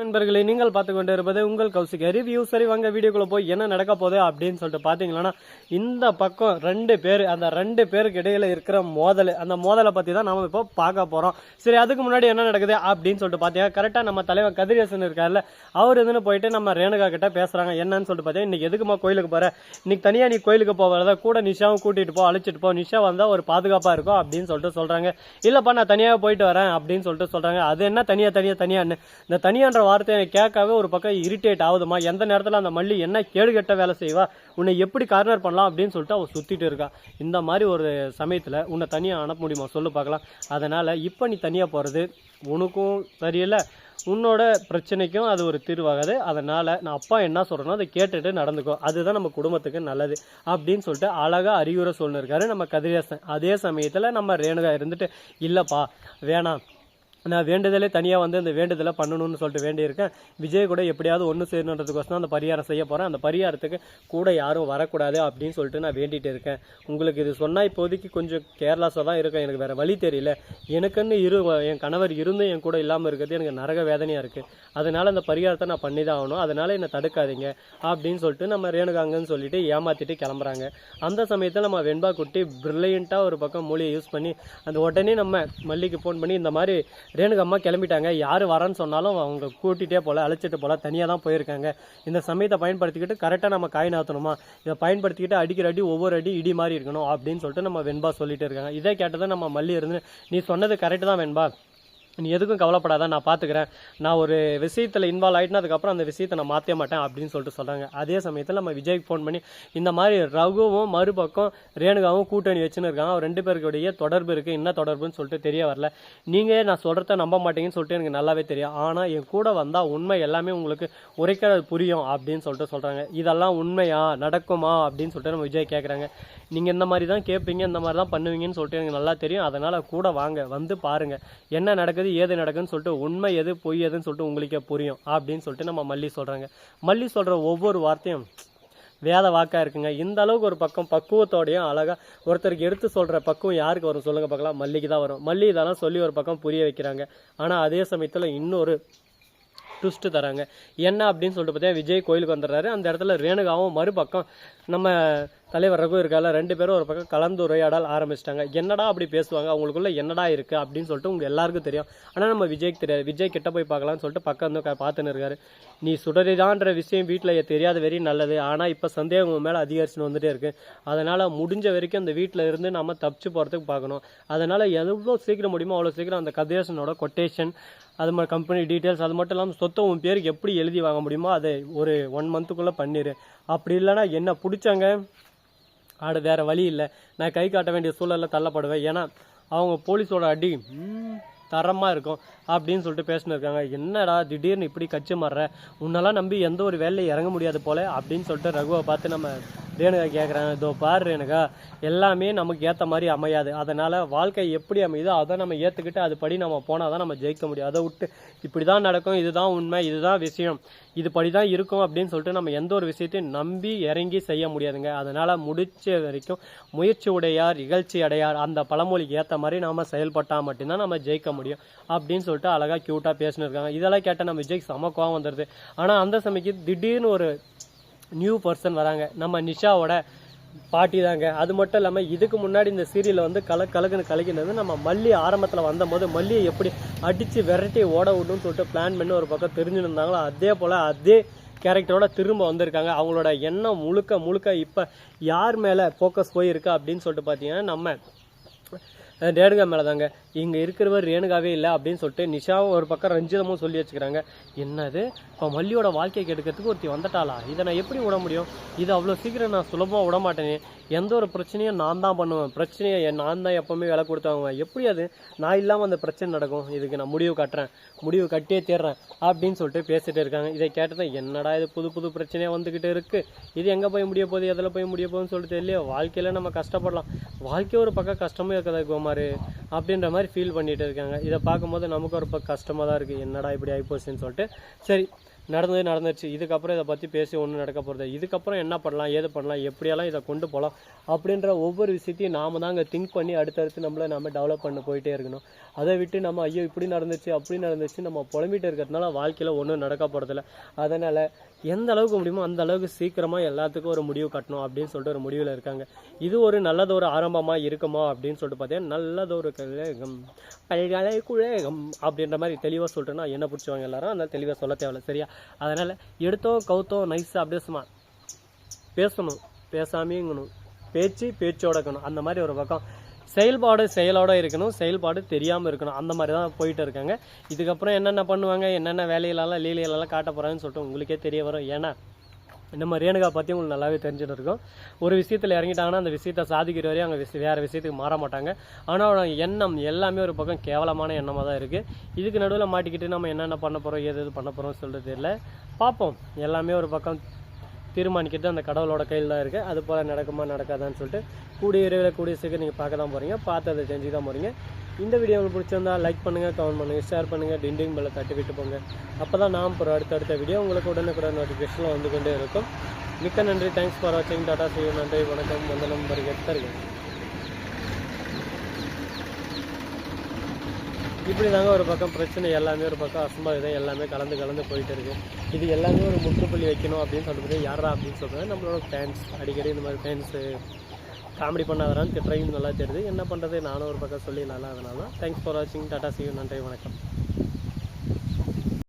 நண்பர்களே, நீங்கள் பார்த்து கொண்டு இருப்பது உங்கள் கௌசிக் ரிவ்யூ. சரி, வாங்க வீடியோக்குள்ள போய் என்ன நடக்க போகுது அப்படின்னு சொல்லிட்டு பார்த்தீங்கன்னா, இந்த பக்கம் 2 பேர், அந்த 2 பேருக்கு இடையில இருக்கிற மோதல், அந்த மோதலை பற்றி தான் நாம இப்போ பார்க்க போகிறோம். சரி, அதுக்கு முன்னாடி என்ன நடக்குது அப்படின்னு சொல்லிட்டு பார்த்தீங்கன்னா, கரெக்டாக நம்ம தலைவர் கதிரேசன் இருக்கார்ல, அவர் இதுன்னு போயிட்டு நம்ம ரேணுகா கிட்ட பேசுகிறாங்க. என்னன்னு சொல்லிட்டு பார்த்தீங்கன்னா, இன்னைக்கு எதுக்குமா கோயிலுக்கு போகிற, இன்னைக்கு தனியாக நீ கோயிலுக்கு போகிறத கூட நிஷாவும் கூட்டிகிட்டு போ, அழைச்சிட்டு போ, நிஷா வந்தால் ஒரு பாதுகாப்பாக இருக்கும் அப்படின்னு சொல்லிட்டு சொல்கிறாங்க. இல்லைப்பா, நான் தனியாக போயிட்டு வரேன் அப்படின்னு சொல்லிட்டு சொல்கிறாங்க. அது என்ன தனியான்னு இந்த தனியான்ற வார்த்தையை கேட்கவே ஒரு பக்கம் இரிட்டேட் ஆகுதுமா. எந்த நேரத்தில் அந்த மல்லி என்ன கேடு கெட்ட வேலை செய்வா, உன்னை எப்படி கார்னர் பண்ணலாம் அப்படின்னு சொல்லிட்டு அவள் சுற்றிட்டு இருக்கா. இந்த மாதிரி ஒரு சமயத்தில் உன்னை தனியாக அனுப்ப முடியுமா சொல்லு பார்க்கலாம். அதனால் இப்போ நீ தனியாக போகிறது உனக்கும் சரியில்லை, உன்னோட பிரச்சனைக்கும் அது ஒரு தீர்வாகாது. அதனால் நான் அப்பா என்ன சொல்கிறேனோ அதை கேட்டுட்டு நடந்துக்கோ, அதுதான் நம்ம குடும்பத்துக்கு நல்லது அப்படின்னு சொல்லிட்டு அழகாக அறிவுரை சொல்லிருக்காரு நம்ம கதிரேசன். அதே சமயத்தில் நம்ம ரேணுகா இருந்துட்டு, இல்லைப்பா வேணாம், நான் வேண்டுதலே தனியாக வந்து அந்த வேண்டுதலை பண்ணணும்னு சொல்லிட்டு வேண்டியிருக்கேன். விஜய் கூட எப்படியாவது ஒன்று சேரணுன்றதுக்கோசம் அந்த பரிகாரம் செய்ய போகிறேன். அந்த பரிகாரத்துக்கு கூட யாரும் வரக்கூடாது அப்படின்னு சொல்லிட்டு நான் வேண்டிகிட்டு இருக்கேன். உங்களுக்கு இது சொன்னால் இப்போதைக்கு கொஞ்சம் கேர்லெஸ்ஸாக தான் இருக்கேன், எனக்கு வேறு வழி தெரியல. எனக்குன்னு என் கணவர் இருந்தும் என் கூட இல்லாமல் இருக்கிறது எனக்கு நரக வேதனையாக இருக்குது. அதனால் அந்த பரிகாரத்தை நான் பண்ணி தான் ஆகணும், அதனால் என்னை தடுக்காதீங்க அப்படின்னு சொல்லிட்டு நம்ம ரேணுகாங்கன்னு சொல்லிட்டு ஏமாற்றிட்டு கிளம்புறாங்க. அந்த சமயத்தில் நம்ம வெண்பா குட்டி ப்ரில்லியண்ட்டாக ஒரு பக்கம் மூலியை யூஸ் பண்ணி அந்த உடனே நம்ம மல்லிக்கு ஃபோன் பண்ணி, இந்த மாதிரி ரேணுகா அம்மா கிளம்பிட்டாங்க, யார் வரேன்னு சொன்னாலும் அவங்க கூட்டிகிட்டே போல, அழைச்சிட்டு போல, தனியாக தான் போயிருக்காங்க. இந்த சமயத்தை பயன்படுத்திக்கிட்டு கரெக்டாக நம்ம காய் நாற்றணுமா, இதை பயன்படுத்திக்கிட்டு அடிக்கிற அடி ஒவ்வொரு அடி இடி மாதிரி இருக்கணும் அப்படின்னு சொல்லிட்டு நம்ம வெண்பா சொல்லிட்டு இருக்காங்க. இதே கேட்டதான் நம்ம மல்லி இருந்து, நீ சொன்னது கரெக்டு தான் வெண்பா, நீ எதுக்கும் கவலைப்படாத, நான் பார்த்துக்கிறேன், நான் ஒரு விஷயத்தில் இன்வால்வ் ஆகிட்டுனா அதுக்கப்புறம் அந்த விஷயத்தை நான் மாற்ற மாட்டேன் அப்படின்னு சொல்லிட்டு சொல்கிறாங்க. அதே சமயத்தில் நம்ம விஜய்க்கு ஃபோன் பண்ணி, இந்த மாதிரி ரகுவும் மறுபக்கம் ரேணுகாவும் கூட்டணி வச்சுன்னு இருக்காங்க, அவர் 2 பேருக்குடைய தொடர்பு இருக்குது, என்ன தொடர்புன்னு சொல்லிட்டு தெரிய வரல, நீங்கள் நான் சொல்கிறத நம்ப மாட்டீங்கன்னு சொல்லிட்டு எனக்கு நல்லாவே தெரியும், ஆனால் என் கூட வந்தால் உண்மை எல்லாமே உங்களுக்கு உரைக்கிறது புரியும் அப்படின்னு சொல்லிட்டு சொல்கிறாங்க. இதெல்லாம் உண்மையா, நடக்குமா அப்படின்னு சொல்லிட்டு நம்ம விஜய் கேட்குறாங்க. நீங்கள் இந்த மாதிரி தான் கேட்பீங்க, இந்த மாதிரி தான் பண்ணுவீங்கன்னு சொல்லிட்டு எனக்கு நல்லா தெரியும், அதனால் கூட வாங்க, வந்து பாருங்கள் என்ன நடக்குது ஏது நடக்குன்னு சொல்லிட்டு, உண்மை எது பொய் எதுன்னு சொல்லிட்டு உங்களுக்கே புரியும் அப்படின்னு சொல்லிட்டு நம்ம மல்லி சொல்கிறாங்க. மல்லி சொல்கிற ஒவ்வொரு வார்த்தையும் வேத வாக்காக இருக்குங்க. இந்த அளவுக்கு ஒரு பக்கம் பக்குவத்தோடையும் அழகாக ஒருத்தருக்கு எடுத்து சொல்கிற பக்குவம் யாருக்கு வரும் சொல்லுங்க பார்க்கலாம், மல்லிக்கு தான் வரும். மல்லி இதெல்லாம் சொல்லி ஒரு பக்கம் புரிய வைக்கிறாங்க. ஆனால் அதே சமயத்தில் இன்னொரு ட்விஸ்ட்டு தராங்க. என்ன அப்படின்னு சொல்லிட்டு பார்த்தீங்கன்னா, விஜய் கோயிலுக்கு வந்துடுறாரு. அந்த இடத்துல ரேணுகாவும் மறுபக்கம் நம்ம தலைவர் ரகு இருக்கால, 2 பேரும் ஒரு பக்கம் கலந்துரையாடல் ஆரம்பிச்சிட்டாங்க. என்னடா அப்படி பேசுவாங்க, அவங்களுக்குள்ள என்னடா இருக்குது அப்படின்னு சொல்லிட்டு உங்களுக்கு எல்லாருக்கும் தெரியும், ஆனால் நம்ம விஜய்க்கு தெரியாது. விஜய் கிட்ட போய் பார்க்கலான்னு சொல்லிட்டு பக்கம் வந்து பார்த்துன்னு இருக்காரு. நீ சுடறிதான்ற விஷயம் வீட்டில் தெரியாத வெறி நல்லது, ஆனால் இப்போ சந்தேகம் மேலே அதிகரிச்சுன்னு வந்துட்டே இருக்குது. அதனால் முடிஞ்ச வரைக்கும் அந்த வீட்டில் இருந்து நம்ம தப்பிச்சு போகிறதுக்கு பார்க்கணும். அதனால் எவ்வளோ சீக்கிரம் முடியுமோ அவ்வளோ சீக்கிரம் அந்த கதிரேசனோட கொட்டேஷன், அது மாதிரி கம்பெனி டீட்டெயில்ஸ், அது மட்டும் இல்லாமல் சொத்தை உன் பேருக்கு எப்படி எழுதி வாங்க முடியுமோ அதை ஒரு 1 மந்த்துக்குள்ளே பண்ணிடு. அப்படி இல்லைன்னா என்ன பிடிச்சாங்க வேறு வழி இல்லை, நான் கை காட்ட வேண்டிய சூழலில் தள்ளப்படுவேன். ஏன்னா அவங்க போலீஸோட அடி தரமாக இருக்கும் அப்படின்னு சொல்லிட்டு பேசினு இருக்காங்க. என்னடா திடீர்னு இப்படி கட்சி மாறுற, உன்னெல்லாம் நம்பி எந்த ஒரு வேலையை இறங்க முடியாது போல அப்படின்னு சொல்லிட்டு ரகுவை பார்த்து நம்ம ரேணுகா கேட்குறாங்க. இதோ பாரு ரேணுகா, எல்லாமே நமக்கு ஏற்ற மாதிரி அமையாது, அதனால் வாழ்க்கை எப்படி அமையுதோ அதை நம்ம ஏற்றுக்கிட்டு அதுபடி நம்ம போனால் தான் நம்ம ஜெயிக்க முடியும். அதை விட்டு இப்படி தான் நடக்கும், இதுதான் உண்மை, இதுதான் விஷயம், இதுபடி தான் இருக்கும் அப்படின்னு சொல்லிட்டு நம்ம எந்த ஒரு விஷயத்தையும் நம்பி இறங்கி செய்ய முடியாதுங்க. அதனால் முடிச்ச வரைக்கும் முயற்சி உடையார் இகழ்ச்சி அடையார், அந்த பழமொழிக்கு ஏற்ற மாதிரி நாம் செயல்பட்டால் மட்டும்தான் நம்ம ஜெயிக்க முடியும் அப்படின்னு சொல்லிட்டு அழகாக க்யூட்டாக பேசினு இருக்காங்க. இதெல்லாம் கேட்டால் நம்ம விஜய்க்கு செம கோவம் வந்துடுது. ஆனால் அந்த சமயத்துக்கு திடீர்னு ஒரு நியூ பர்சன் வராங்க, நம்ம நிஷாவோட பாட்டி தாங்க. அது மட்டும் இல்லாமல் இதுக்கு முன்னாடி இந்த சீரியலில் வந்து கலக்குன்னு கலக்கினது நம்ம மல்லி. ஆரம்பத்தில் வந்தபோது மல்லியை எப்படி அடித்து விரட்டி ஓட விடணும்னு சொல்லிட்டு பிளான் பண்ணி ஒரு பக்கம் தெரிஞ்சுருந்தாங்களோ, அதே போல் அதே கேரக்டரோட திரும்ப வந்திருக்காங்க. அவங்களோட எண்ணம் முழுக்க இப்போ யார் மேலே ஃபோக்கஸ் போயிருக்கா அப்படின்னு சொல்லிட்டு பார்த்தீங்கன்னா, நம்ம ரேணுகா மேலே தாங்க. இங்கே இருக்கிறவர் ரேணுகாவே இல்லை அப்படின்னு சொல்லிட்டு நிஷாவும் ஒரு பக்கம் ரஞ்சிதமும் சொல்லி வச்சுக்கிறாங்க. என்னது, இப்போ மல்லியோட வாழ்க்கையை கெடுக்கிறதுக்கு ஒருத்தி வந்துட்டாளா, இதை நான் எப்படி விட முடியும், இது அவ்வளோ சீக்கிரம் நான் சுலபமாக விட மாட்டேனே, எந்த ஒரு பிரச்சனையும் நான் தான் பண்ணுவேன், பிரச்சனையை நான் தான் எப்போவுமே விலை கொடுத்தாங்க, எப்படி அது நான் இல்லாமல் அந்த பிரச்சனை நடக்கும், இதுக்கு நான் முடிவு கட்டியே தேடுறேன் அப்படின்னு சொல்லிட்டு பேசிட்டு இருக்காங்க. இதை கேட்டதான், என்னடா இது புது பிரச்சனையாக வந்துக்கிட்டு இருக்குது, இது எங்கே போய் முடிய போகுது, எதில் போய் முடிய போகுதுன்னு சொல்லிட்டு தெரியல. வாழ்க்கையில் நம்ம கஷ்டப்படலாம், வாழ்க்கை ஒரு பக்கம் கஷ்டமே இருக்கிறதா குமார் அப்படின்ற மாதிரி ஃபீல் பண்ணிட்டு இருக்காங்க. இதை பார்க்கும்போது நமக்கு ஒரு பக்கம் கஷ்டமாக தான் இருக்குது, என்னடா இப்படி ஆகிப்போச்சுன்னு சொல்லிட்டு. சரி, நடந்துச்சு. இதுக்கப்புறம் இதை பற்றி பேசி ஒன்றும் நடக்க போகிறது. இதுக்கப்புறம் என்ன பண்ணலாம், ஏது பண்ணலாம், எப்படியெல்லாம் இதை கொண்டு போகலாம் அப்படின்ற ஒவ்வொரு விஷயத்தையும் நாம் தாங்க திங்க் பண்ணி அடுத்தடுத்து நம்ம டெவலப் பண்ண போயிட்டே இருக்கணும். அதை விட்டு நம்ம ஐயோ இப்படி நடந்துச்சு அப்படி நடந்துச்சு நம்ம புலம்பிட்டு இருக்கிறதுனால வாழ்க்கையில் ஒன்றும் நடக்க போகிறதில்ல. அதனால் எந்த அளவுக்கு முடியுமோ அந்த அளவுக்கு சீக்கிரமாக எல்லாத்துக்கும் ஒரு முடிவு கட்டணும் அப்படின்னு சொல்லிட்டு ஒரு முடிவில் இருக்காங்க. இது ஒரு நல்லதொரு ஆரம்பமாக இருக்குமா அப்படின்னு சொல்லிட்டு பார்த்தீங்கன்னா, நல்லதொரு கழகம் பல்கலைக்கழகம் அப்படின்ற மாதிரி தெளிவாக சொல்லிட்டேன்னா என்ன பிடிச்சவங்க எல்லாரும் அதனால் தெளிவாக சொல்ல தேவையில்ல, சரியா? அதனால் எடுத்தோம் கவுத்தோம் நைஸாக அப்படியே சும்மா பேசணும், பேசாமையங்கணும், பேச்சோட இருக்கணும். அந்த மாதிரி ஒரு பக்கம் செயல்பாடு செயலோடு இருக்கணும், செயல்பாடு தெரியாமல் இருக்கணும். அந்த மாதிரி தான் போயிட்டு இருக்காங்க. இதுக்கப்புறம் என்னென்ன பண்ணுவாங்க, என்னென்ன வேலையிலலாம் லீலையிலலாம் காட்ட போகிறாங்கன்னு சொல்லிட்டு உங்களுக்கே தெரிய வரும். ஏன்னா நம்ம ரேணுகா பற்றி உங்களுக்கு நல்லாவே தெரிஞ்சுட்டு இருக்கும். ஒரு விஷயத்தில் இறங்கிட்டாங்கன்னா அந்த விஷயத்தை சாதிக்கிற வரையும் அவங்க வேறு விஷயத்துக்கு மாற மாட்டாங்க. ஆனால் எண்ணம் எல்லாமே ஒரு பக்கம் கேவலமான எண்ணமாக தான் இருக்குது. இதுக்கு நடுவில் மாட்டிக்கிட்டு நம்ம என்னென்ன பண்ண போகிறோம், எது பண்ண போகிறோம் சொல்கிறது தெரியல. பார்ப்போம். எல்லாமே ஒரு பக்கம் தீர்மானிக்கிறது அந்த கடவுளோட கையில் தான் இருக்குது. அது போல் நடக்குமா நடக்காதான்னு சொல்லிட்டு கூடிய சீக்கிரம் நீங்கள் பார்க்க தான் போகிறீங்க. பார்த்து அதை செஞ்சு தான் போகிறீங்க. இந்த வீடியோ உங்களுக்கு பிடிச்சிருந்தா லைக் பண்ணுங்கள், கமெண்ட் பண்ணுங்கள், ஷேர் பண்ணுங்கள், டிண்டிங் பெல்லை தட்டி விட்டு போங்க. அப்போ தான் நாம் ஒரு அடுத்தடுத்த வீடியோ உங்களுக்கு உடனுக்குடன் நோட்டிஃபிகேஷனில் வந்து கொண்டே இருக்கும். மிக்க நன்றி. தேங்க்ஸ் ஃபார் வாட்சிங். Tata see you. நன்றி, வணக்கம், வந்தனம், வருகிறேன். இப்படி தாங்க ஒரு பக்கம் பிரச்சனை எல்லாமே ஒரு பக்கம் அசம்பாவிதம் எல்லாமே கலந்து போயிட்டு இருக்கு. இது எல்லாமே ஒரு முற்றுப்புள்ளி வைக்கணும் அப்படின்னு சொல்லிட்டு யாரா அப்படின்னு சொல்கிறது நம்மளோட ஃபேன்ஸ். அடிக்கடி இந்த மாதிரி ஃபேன்ஸு காமெடி பண்ணாதரான்னு திட்டுறையும் நல்லா தெரியுது. என்ன பண்ணுறது, நானும் ஒரு பக்கம் சொல்லி நல்லா. அதனால தான் தேங்க்ஸ் ஃபார் வாட்சிங். Tata see you. நன்றி, வணக்கம்.